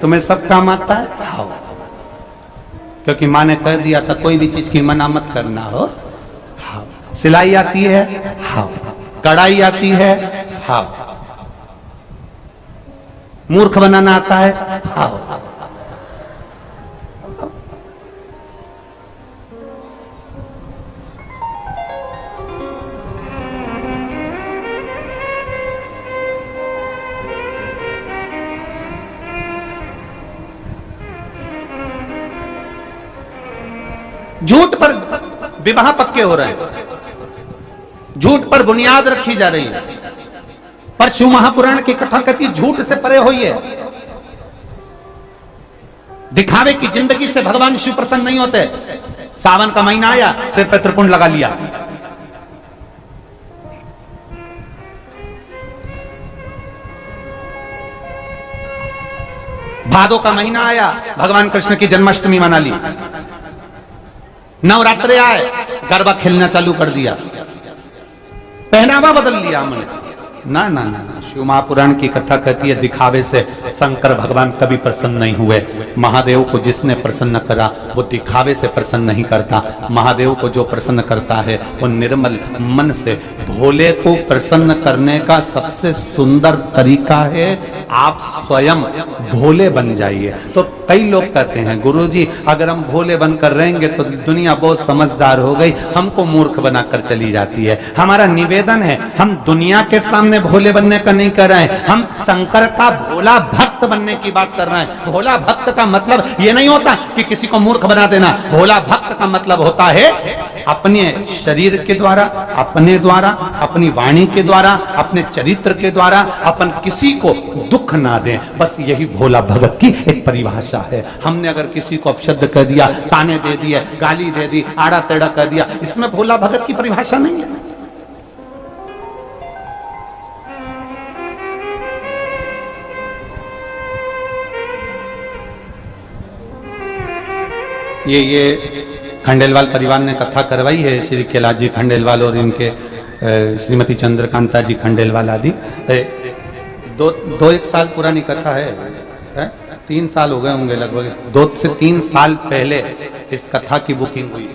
तुम्हें सब काम आता है? हाँ, क्योंकि माँ ने कह दिया था कोई भी चीज की मना मत करना हो। हाँ, सिलाई आती है? हाँ, कढ़ाई आती है? हाँ, मूर्ख बनाना आता है? हाँ। झूठ पर विवाह पक्के हो रहे हैं, झूठ पर बुनियाद रखी जा रही है। पर शिव महापुराण की कथा कहती झूठ से परे होइए। दिखावे की जिंदगी से भगवान शिव प्रसन्न नहीं होते। सावन का महीना आया, सिर पे त्रिपुंड लगा लिया। भादों का महीना आया, भगवान कृष्ण की जन्माष्टमी मना ली। नवरात्रे आए, गरबा खेलना चालू कर दिया, पहनावा बदल लिया हमने। ना ना ना ना, शिव महापुराण की कथा कहती है दिखावे से शंकर भगवान कभी प्रसन्न नहीं हुए। महादेव को जिसने प्रसन्न करा वो दिखावे से प्रसन्न नहीं करता। महादेव को जो प्रसन्न करता है वो निर्मल मन से। भोले को प्रसन्न करने का सबसे सुंदर तरीका है आप स्वयं भोले बन जाइए। तो कई लोग कहते हैं गुरुजी अगर हम भोले बनकर रहेंगे तो दुनिया बहुत समझदार हो गई, हमको मूर्ख बनाकर चली जाती है। हमारा निवेदन है हम दुनिया के सामने भोले बनने का नहीं कर रहे हैं, हम शंकर का भोला भक्त बनने की बात कर रहे हैं। भोला भक्त का मतलब ये नहीं होता कि किसी को मूर्ख बना देना। भोला भक्त का मतलब होता है अपने शरीर के द्वारा, अपने द्वारा, अपनी वाणी के द्वारा, अपने चरित्र के द्वारा अपन किसी को दुख ना दें। बस यही भोला भगत की एक परिभाषा है। हमने अगर किसी को अपशब्द कह दिया, ताने दे दिए, गाली दे दी, आड़ा टेढ़ा कह दिया, इसमें भोला भगत की परिभाषा नहीं है। ये खंडेलवाल परिवार ने कथा करवाई है, श्री कैलाश जी खंडेलवाल और इनके श्रीमती चंद्रकांता जी खंडेलवाल आदि। दो एक साल पुरानी कथा है, 3 साल हो गए होंगे लगभग। 2 से 3 साल पहले इस कथा की बुकिंग हुई।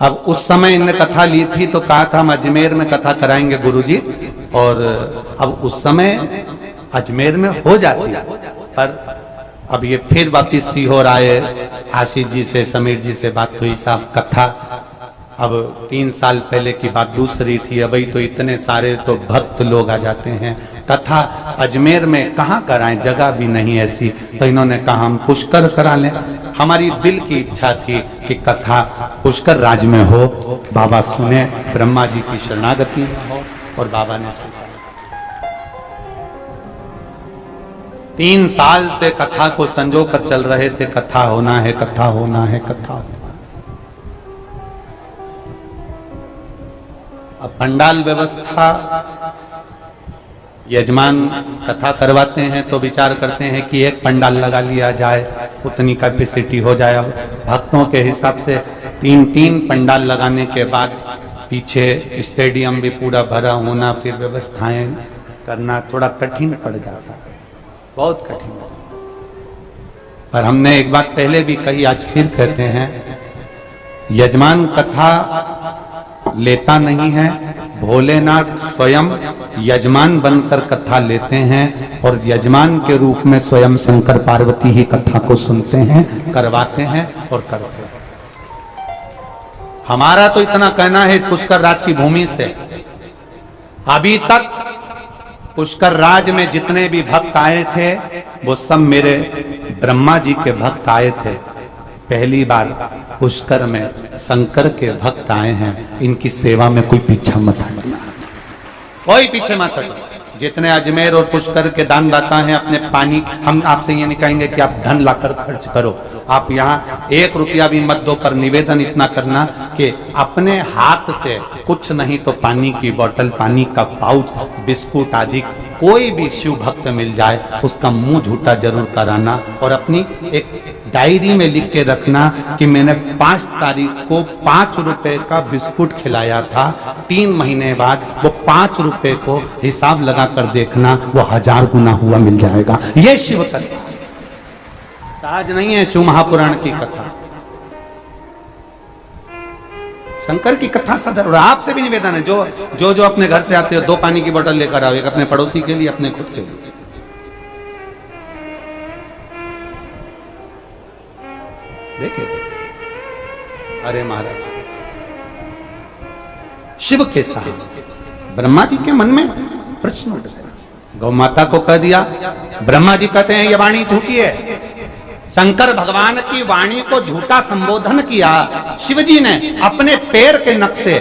अब उस समय इनने कथा ली थी तो कहा था हम अजमेर में कथा कराएंगे गुरुजी, और अब उस समय अजमेर में हो जाती, पर अब ये फिर वापिस सीहोर आए। आशीष जी से, समीर जी से बात हुई, साहब कथा अब 3 साल पहले की बात दूसरी थी, अभी तो इतने सारे तो भक्त लोग आ जाते हैं, कथा अजमेर में कहाँ कराएं, जगह भी नहीं ऐसी। तो इन्होंने कहा हम पुष्कर करा लें। हमारी दिल की इच्छा थी कि कथा पुष्कर राज में हो, बाबा सुने, ब्रह्मा जी की शरणागति में हो, और बाबा ने सुना। 3 साल से कथा को संजो कर चल रहे थे, कथा होना है, कथा होना है, कथा होना है। अब पंडाल व्यवस्था, यजमान कथा करवाते हैं तो विचार करते हैं कि एक पंडाल लगा लिया जाए, उतनी कैपेसिटी हो जाए। अब भक्तों के हिसाब से 3 पंडाल लगाने के बाद पीछे स्टेडियम भी पूरा भरा होना, फिर व्यवस्थाएं करना थोड़ा कठिन पड़ जाता है, बहुत कठिन। पर हमने एक बात पहले भी कही, आज फिर कहते हैं, यजमान कथा लेता नहीं है, भोलेनाथ स्वयं यजमान बनकर कथा लेते हैं, और यजमान के रूप में स्वयं शंकर पार्वती ही कथा को सुनते हैं, करवाते हैं और करते हैं। हमारा तो इतना कहना है, इस पुष्कर राज की भूमि से अभी तक पुष्कर राज में जितने भी भक्त आए थे वो सब मेरे ब्रह्मा जी के भक्त आए थे। पहली बार पुष्कर में शंकर के भक्त आए हैं। इनकी सेवा में कोई पीछा मत हटना, कोई पीछे मत हटना। जितने अजमेर और पुष्कर के दानदाता हैं, अपने पानी, हम आपसे ये नहीं कहेंगे कि आप धन लाकर खर्च करो, आप यहाँ 1 रुपया भी मत दो, पर निवेदन इतना करना कि अपने हाथ से कुछ नहीं तो पानी की बोतल, पानी का पाउच, बिस्कुट आदि कोई भी शिव भक्त मिल जाए उसका मुंह झूठा जरूर कराना और अपनी एक डायरी में लिख के रखना कि मैंने 5 तारीख को 5 रुपए का बिस्कुट खिलाया था, 3 महीने बाद वो 5 रुपए को हिसाब लगा कर देखना, वो 1000 गुना हुआ मिल जाएगा। ये शिव कथा आज नहीं है, शिव महापुराण की कथा, शंकर की कथा सदर। और आपसे भी निवेदन है, जो अपने घर से आते हो 2 पानी की बोतल लेकर आओ, एक अपने पड़ोसी के लिए, अपने खुद के लिए। देखिए, अरे महाराज, शिव के साथ ब्रह्मा जी के मन में प्रश्न उठ गया। गौ माता को कह दिया, ब्रह्मा जी कहते हैं ये वाणी झूठी है। शंकर भगवान की वाणी को झूठा संबोधन किया। शिवजी ने अपने पैर के नख से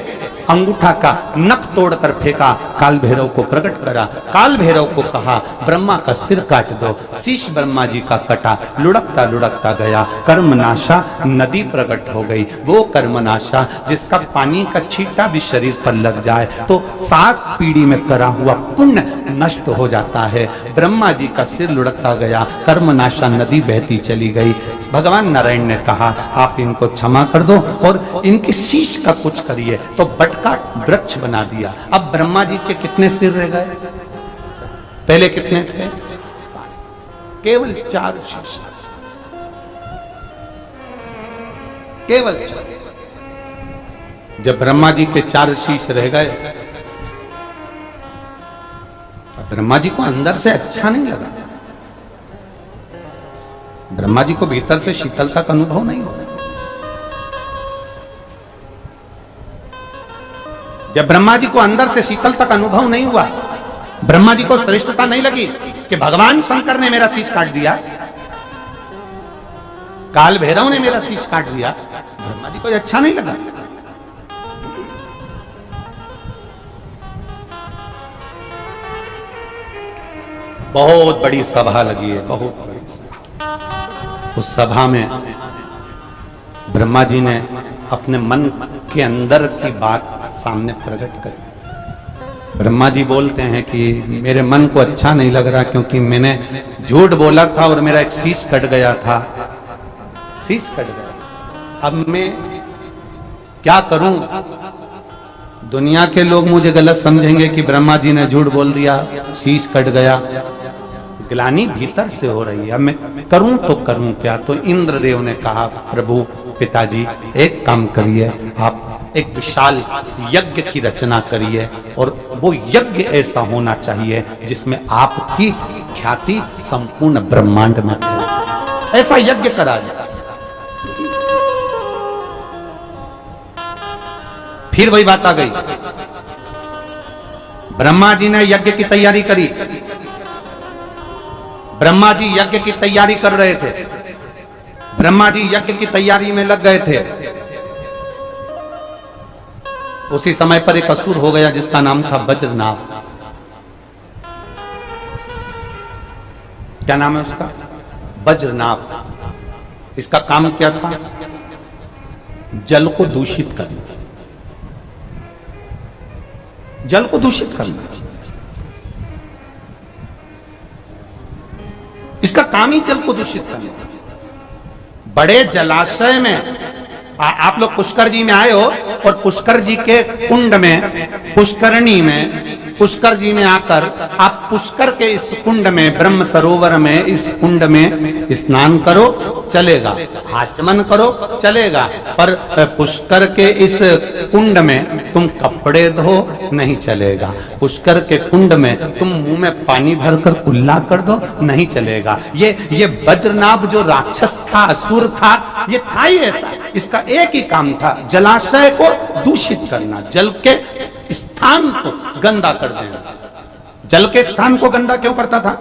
अंगूठा का नख तोड़कर फेंका, काल भैरव को प्रकट करा। काल भैरव को कहा ब्रह्मा का सिर काट दो। शीश ब्रह्मा जी का कटा, लुढ़कता लुढ़कता गया। कर्मनाशा नदी प्रकट हो गई। वो कर्मनाशा जिसका पानी का छींटा भी शरीर पर लग जाए तो 7 पीढ़ी में करा हुआ पुण्य नष्ट हो जाता है। ब्रह्मा जी का सिर लुढ़कता गया, कर्मनाशा नदी बहती चली गई। भगवान नारायण ने कहा आप इनको क्षमा कर दो और इनके शीश का कुछ करिए, तो बटका वृक्ष बना दिया। अब ब्रह्मा जी के कितने सिर रह गए? पहले कितने थे? केवल 4 शीश, केवल 4। जब ब्रह्मा जी के 4 शीश रह गए, ब्रह्मा जी को अंदर से अच्छा नहीं लगा। ब्रह्मा जी को भीतर से शीतलता का अनुभव नहीं होगा। जब ब्रह्मा जी को अंदर से शीतलता का अनुभव नहीं हुआ, ब्रह्मा जी को श्रेष्ठता नहीं लगी कि भगवान शंकर ने मेरा शीश काट दिया, काल भैरव ने मेरा शीश काट दिया, ब्रह्मा जी को अच्छा नहीं लगा। बहुत बड़ी सभा लगी है, बहुत बड़ी सभा। उस सभा में ब्रह्मा जी ने अपने मन के अंदर की बात सामने प्रकट करी। ब्रह्मा जी बोलते हैं कि मेरे मन को अच्छा नहीं लग रहा क्योंकि मैंने झूठ बोला था और मेरा एक शीश कट गया था, शीश कट गया। अब मैं क्या करूं? दुनिया के लोग मुझे गलत समझेंगे कि ब्रह्मा जी ने झूठ बोल दिया, शीश कट गया। ग्लानि भीतर से हो रही है, अब मैं करूं तो करूं क्या? तो इंद्रदेव ने कहा प्रभु पिताजी एक काम करिए, आप एक विशाल यज्ञ की रचना करिए और वो यज्ञ ऐसा होना चाहिए जिसमें आपकी ख्याति संपूर्ण ब्रह्मांड में फैले। ऐसा यज्ञ करा जाए। फिर वही बात आ गई, ब्रह्मा जी ने यज्ञ की तैयारी करी। ब्रह्मा जी यज्ञ की तैयारी कर रहे थे, ब्रह्मा जी यज्ञ की तैयारी में लग गए थे। उसी समय पर एक असुर हो गया जिसका नाम था वज्रनाभ। क्या नाम है उसका? वज्रनाभ। इसका काम क्या था? जल को दूषित करना, जल को दूषित करना। इसका काम ही जल को दूषित करना। बड़े जलाशय में आप लोग पुष्कर जी में आए हो और पुष्कर जी के कुंड में, पुष्करणी में, पुष्कर जी में आकर आप पुष्कर के इस कुंड में, ब्रह्म सरोवर में, इस कुंड में स्नान करो चलेगा, आचमन करो चलेगा, पर पुष्कर के इस कुंड में तुम कपड़े धो नहीं चलेगा। पुष्कर के कुंड में तुम मुंह में पानी भरकर कुल्ला कर दो नहीं चलेगा। ये वज्रनाभ जो राक्षस था, असुर था, ये था ही ऐसा। इसका एक ही काम था, जलाशय को दूषित करना, जल के स्थान को गंदा कर देना। जल के स्थान को गंदा क्यों करता था?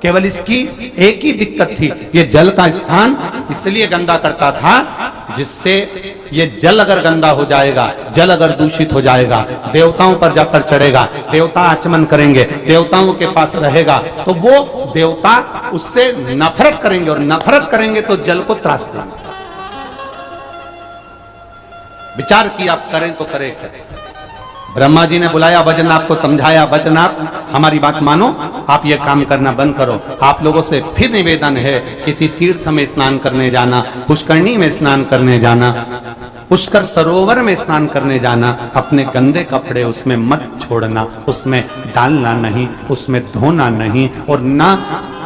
केवल इसकी एक ही दिक्कत थी, ये जल का स्थान इसलिए गंदा करता था जिससे ये जल अगर गंदा हो जाएगा, जल अगर दूषित हो जाएगा, देवताओं पर जाकर चढ़ेगा, देवता आचमन करेंगे, देवताओं के पास रहेगा, तो वो देवता उससे नफरत करेंगे और नफरत करेंगे तो जल को त्रास देंगे। विचार किया, आप करें तो करें। ब्रह्मा जी ने बुलाया वज्रनाभ को, समझाया वज्रनाभ हमारी बात मानो, आप ये काम करना बंद करो। आप लोगों से फिर निवेदन है, किसी तीर्थ में स्नान करने जाना, पुष्करणी में स्नान करने जाना, पुष्कर सरोवर में स्नान करने जाना, अपने गंदे कपड़े उसमें मत छोड़ना, उसमें डालना नहीं, उसमें धोना नहीं, और ना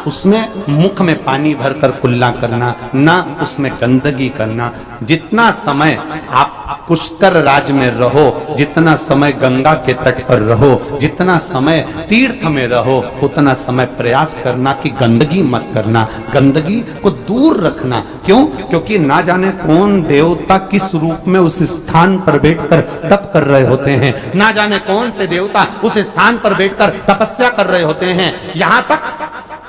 उसमें मुख में पानी भरकर कुल्ला करना, ना उसमें गंदगी करना। जितना समय आप पुष्कर राज में रहो, जितना समय गंगा के तट पर रहो, जितना समय तीर्थ में रहो, उतना समय प्रयास करना कि गंदगी मत करना, गंदगी को दूर रखना। क्यों? क्योंकि ना जाने कौन देवता किस रूप में उस स्थान पर बैठकर तप कर रहे होते हैं, ना जाने कौन से देवता उस स्थान पर बैठकर तपस्या कर रहे होते हैं। यहां तक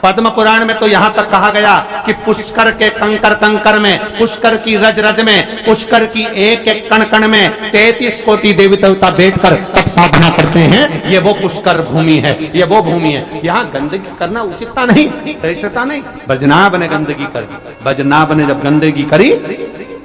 पद्म पुराण में तो यहां तक कहा गया कि पुष्कर के कंकर कंकर में, पुष्कर की रज रज में, पुष्कर की एक एक कण कण में 33 कोटि देवी देवता बैठकर तप साधना करते हैं। ये वो पुष्कर भूमि है, ये वो भूमि है। यहाँ गंदगी करना उचितता नहीं, श्रेष्ठता नहीं। वज्रनाभ ने गंदगी करी। वज्रनाभ ने जब गंदगी करी,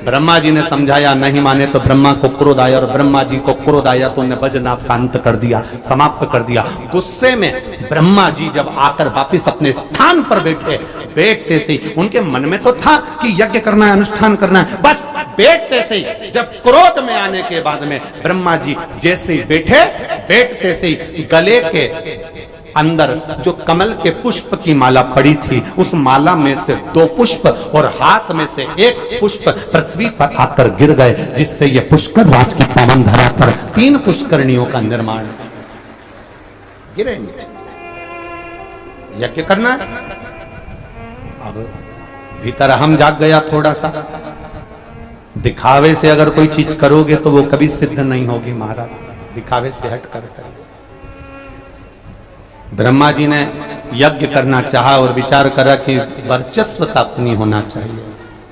ब्रह्मा जी ने समझाया, नहीं माने तो ब्रह्मा को क्रोध आया, और ब्रह्मा जी को क्रोध आया तो उन्हें वज्रनाभ का अंत कर दिया, समाप्त कर दिया। गुस्से में ब्रह्मा जी जब आकर वापिस अपने स्थान पर बैठे, बैठते से उनके मन में तो था कि यज्ञ करना है, अनुष्ठान करना है, बस बैठते से जब क्रोध में आने के बाद में ब्रह्मा जी जैसे ही बैठे, बैठते से गले के अंदर जो कमल के पुष्प की माला पड़ी थी, उस माला में से 2 पुष्प और हाथ में से 1 पुष्प पृथ्वी पर आकर गिर गए, जिससे यह पुष्कर राज की पावन धरा पर 3 पुष्करणियों का निर्माण गिरे नीचे। यज्ञ करना है। अब भीतर हम जाग गया थोड़ा सा। दिखावे से अगर कोई चीज करोगे तो वो कभी सिद्ध नहीं होगी महाराज, दिखावे से हट कर करोगे। ब्रह्मा जी ने यज्ञ करना चाहा और विचार करा कि वर्चस्वता अपनी होना चाहिए।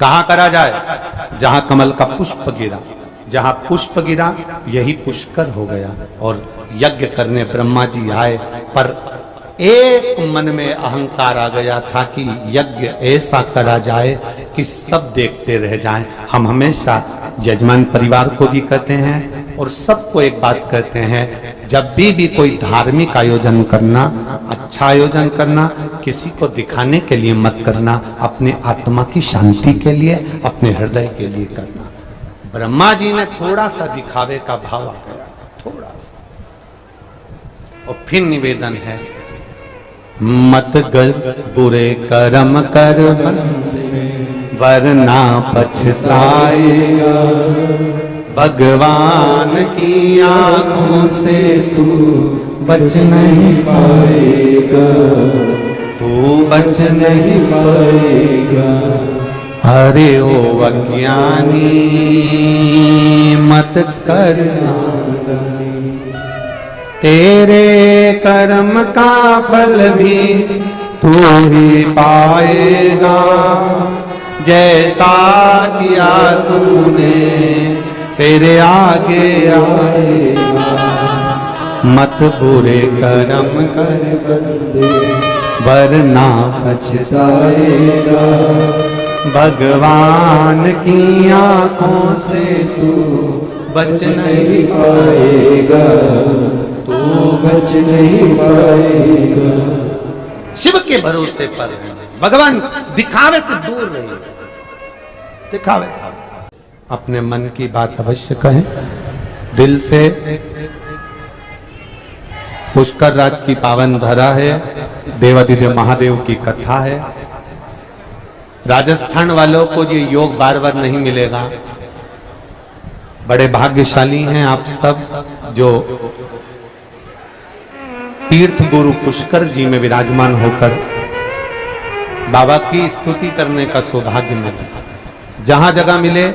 कहां करा जाए? जहां कमल का पुष्प गिरा, जहां पुष्प गिरा यही पुष्कर हो गया। और यज्ञ करने ब्रह्मा जी आए, पर एक मन में अहंकार आ गया था कि यज्ञ ऐसा करा जाए कि सब देखते रह जाएं। हम हमेशा यजमान परिवार को भी कहते हैं और सबको एक बात कहते हैं, जब भी कोई धार्मिक आयोजन करना, अच्छा आयोजन करना, किसी को दिखाने के लिए मत करना, अपने आत्मा की शांति के लिए, अपने हृदय के लिए करना। ब्रह्मा जी ने थोड़ा सा दिखावे का भाव आ गया, थोड़ा सा। और फिर निवेदन है, मत गर बुरे कर्म कर बंदे, वरना पछताएगा। भगवान की आंखों से तू बच नहीं पाएगा, तू बच नहीं पाएगा। अरे ओ अज्ञानी मत करना, तेरे कर्म का फल भी तू ही पाएगा। जैसा किया तूने तेरे आगे आएगा। मत बुरे कर्म कर बंदे, वरना पछताएगा। भगवान की आंखों से तू बच नहीं पाएगा, तू बच नहीं पाएगा। शिव के भरोसे पर भगवान दिखावे से दूर रहिए, दिखावे से। अपने मन की बात अवश्य कहें दिल से। पुष्कर राज की पावन धरा है, देवादिदेव महादेव की कथा है। राजस्थान वालों को ये योग बार बार नहीं मिलेगा। बड़े भाग्यशाली हैं आप सब जो तीर्थ गुरु पुष्कर जी में विराजमान होकर बाबा की स्तुति करने का सौभाग्य मिले। जहां जगह मिले,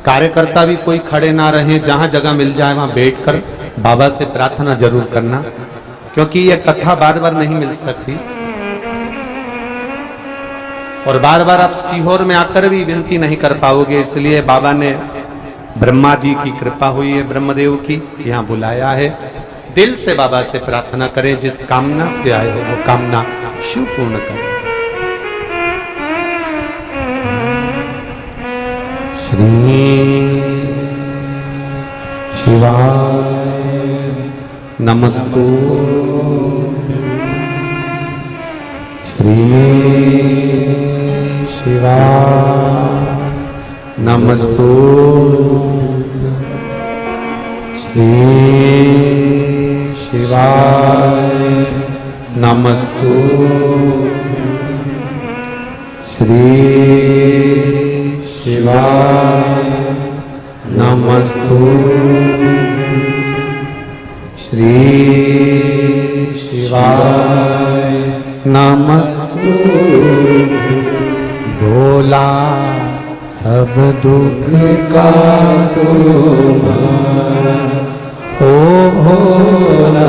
कार्यकर्ता भी कोई खड़े ना रहे, जहां जगह मिल जाए वहां बैठकर बाबा से प्रार्थना जरूर करना, क्योंकि यह कथा बार बार नहीं मिल सकती। और बार बार आप सीहोर में आकर भी विनती नहीं कर पाओगे, इसलिए बाबा ने, ब्रह्मा जी की कृपा हुई है, ब्रह्मदेव की, यहाँ बुलाया है। दिल से बाबा से प्रार्थना करें, जिस कामना से आए हो वो कामना शिव पूर्ण करें। श्री शिवाय नमस्तु श्री शिवाय नमस्तु श्री शिवाय नमस्तु श्री शिवाय नमस्तु श्री शिवाय नमस्तु भोला सब दुख काटो ओ भोला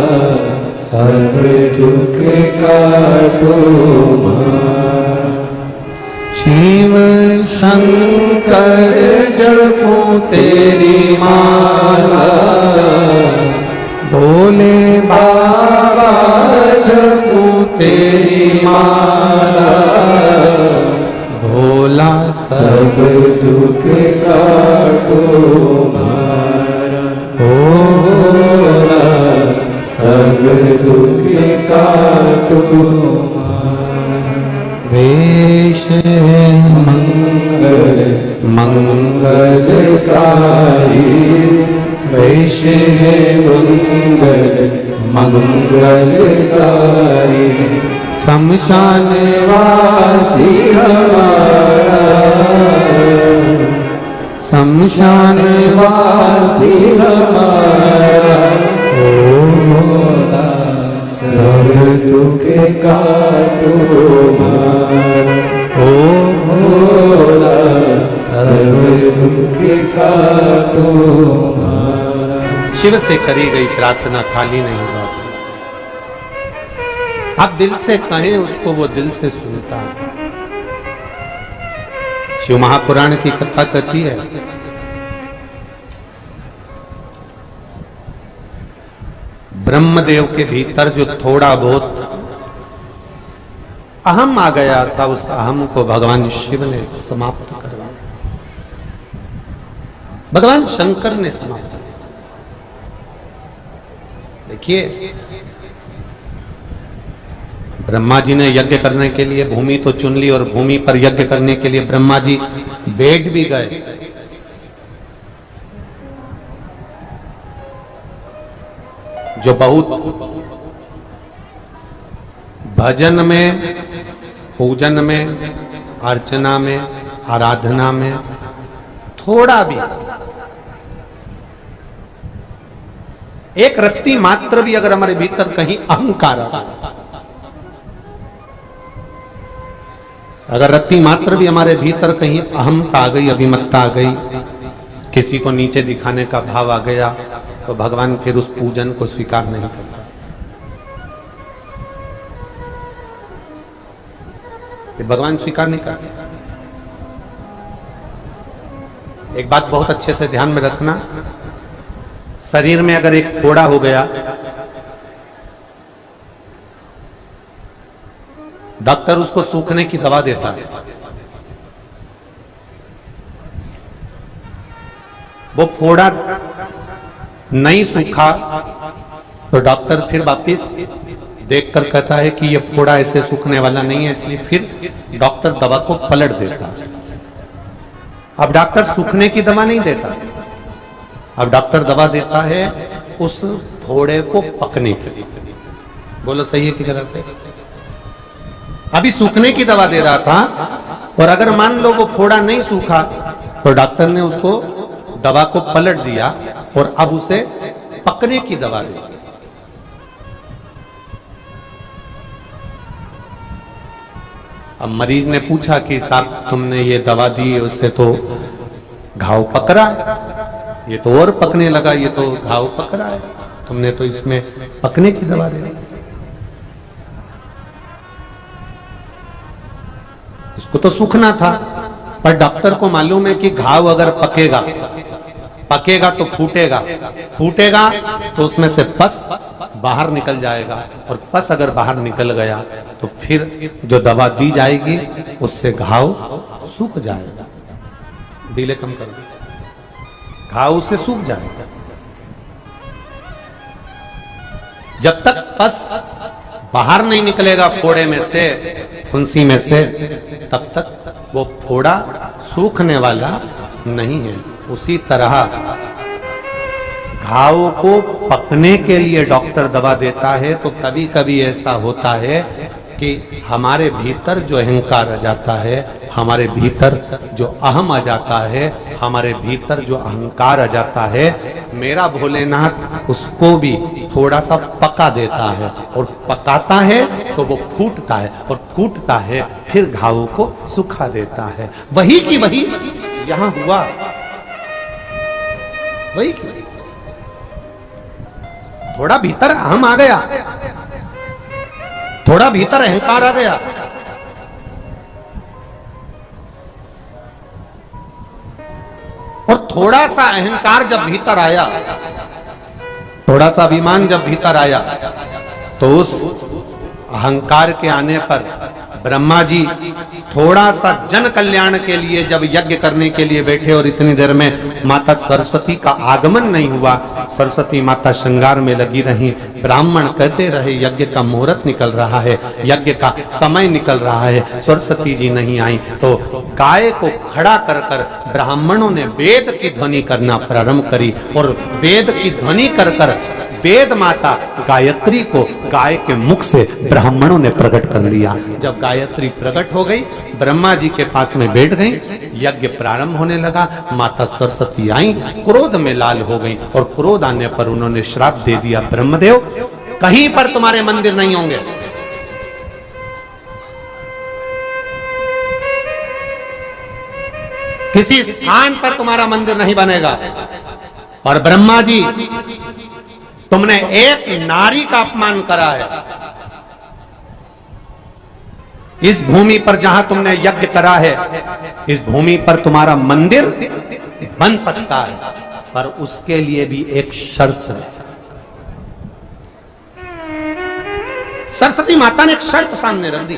सब दुख काटो शिव शंकर जपो तेरी माला भोले बाबा जपो तेरी माला भोला सब दुख काटो मारा ओ भोला सब दुख काटो वेश मंगल मंगलकारी वेश मंगल मंगलकारी शमशान वासी हमारा शमशान वासी हमारा ओ भोला सब दुख काटो मारा ओ भोला सब दुख काटो मारा। शिव से करी गई प्रार्थना खाली नहीं जाती। आप दिल से कहें उसको, वो दिल से सुनता है। शिव महापुराण की कथा कहती है ब्रह्मदेव के भीतर जो थोड़ा बहुत अहम आ गया था, उस अहम को भगवान शिव ने समाप्त करवाया, भगवान शंकर ने समाप्त किया। देखिए, ब्रह्मा जी ने यज्ञ करने के लिए भूमि तो चुन ली और भूमि पर यज्ञ करने के लिए ब्रह्मा जी बैठ भी गए। जो बहुत भजन में, पूजन में, अर्चना में, आराधना में थोड़ा भी एक रत्ती मात्र भी अगर हमारे भीतर कहीं अहंकार आ, अगर रत्ती मात्र भी हमारे भीतर कहीं अहमता आ गई, अभिमत्ता आ गई, किसी को नीचे दिखाने का भाव आ गया, तो भगवान फिर उस पूजन को स्वीकार नहीं करता। भगवान स्वीकार नहीं करते। एक बात बहुत अच्छे से ध्यान में रखना, शरीर में अगर एक फोड़ा हो गया, डॉक्टर उसको सूखने की दवा देता है। वो फोड़ा नहीं सूखा तो डॉक्टर फिर वापिस देखकर कहता है कि ये फोड़ा ऐसे सूखने वाला नहीं है, इसलिए फिर डॉक्टर दवा को पलट देता है। अब डॉक्टर सूखने की दवा नहीं देता, अब डॉक्टर दवा देता है उस फोड़े को पकने के लिए। बोलो सही है कि गलत है? अभी सूखने की दवा दे रहा था, और अगर मान लो वो फोड़ा नहीं सूखा तो डॉक्टर ने उसको दवा को पलट दिया और अब उसे पकने की दवा दी। अब मरीज ने पूछा कि साहब तुमने ये दवा दी, उससे तो घाव पक रहा है, ये तो और पकने लगा, ये तो घाव पक रहा है, तुमने तो इसमें पकने की दवा दी। इसको तो सूखना था, पर डॉक्टर को मालूम है कि घाव अगर पकेगा तो फूटेगा, फूटेगा तो उसमें से पस बाहर निकल जाएगा, और पस अगर बाहर निकल गया तो फिर जो दवा दी जाएगी उससे घाव सूख जाएगा। डीले कम करो, घाव से सूख जाएगा। जब तक पस बाहर नहीं निकलेगा फोड़े में से, फुंसी में से, तब तक वो फोड़ा सूखने वाला नहीं है। उसी तरह घाव को पकने के लिए डॉक्टर दवा देता है, तो कभी कभी ऐसा होता है कि हमारे भीतर जो अहंकार आ जाता है, हमारे भीतर जो अहम आ जाता है, हमारे भीतर जो अहंकार आ जाता है, मेरा भोलेनाथ उसको भी थोड़ा सा पका देता है, और पकाता है तो वो फूटता है, और फूटता है फिर घावों को सुखा देता है। वही की वही यहां हुआ, वही की वही। थोड़ा भीतर अहम आ गया, थोड़ा भीतर अहंकार आ गया, और थोड़ा सा अहंकार जब भीतर आया, थोड़ा सा अभिमान जब भीतर आया, तो उस अहंकार के आने पर ब्रह्मा जी थोड़ा सा जन कल्याण के लिए जब यज्ञ करने के लिए बैठे, और इतनी देर में माता सरस्वती का आगमन नहीं हुआ, सरस्वती माता श्रृंगार में लगी रही, ब्राह्मण कहते रहे यज्ञ का मुहूर्त निकल रहा है, यज्ञ का समय निकल रहा है, सरस्वती जी नहीं आई, तो गाय को खड़ा कर कर ब्राह्मणों ने वेद की ध्वनि करना प्रारंभ करी, और वेद की ध्वनि कर कर वेद माता गायत्री को गाय के मुख से ब्राह्मणों ने प्रकट कर लिया। जब गायत्री प्रकट हो गई, ब्रह्मा जी के पास में बैठ गई, यज्ञ प्रारंभ होने लगा, माता सरस्वती आई, क्रोध में लाल हो गई, और क्रोध आने पर उन्होंने श्राप दे दिया, ब्रह्मदेव कहीं पर तुम्हारे मंदिर नहीं होंगे, किसी स्थान पर तुम्हारा मंदिर नहीं बनेगा। और ब्रह्मा जी, तुमने एक नारी का अपमान करा है, इस भूमि पर जहां तुमने यज्ञ करा है, इस भूमि पर तुम्हारा मंदिर बन सकता है, पर उसके लिए भी एक शर्त है। सरस्वती माता ने एक शर्त सामने रख दी,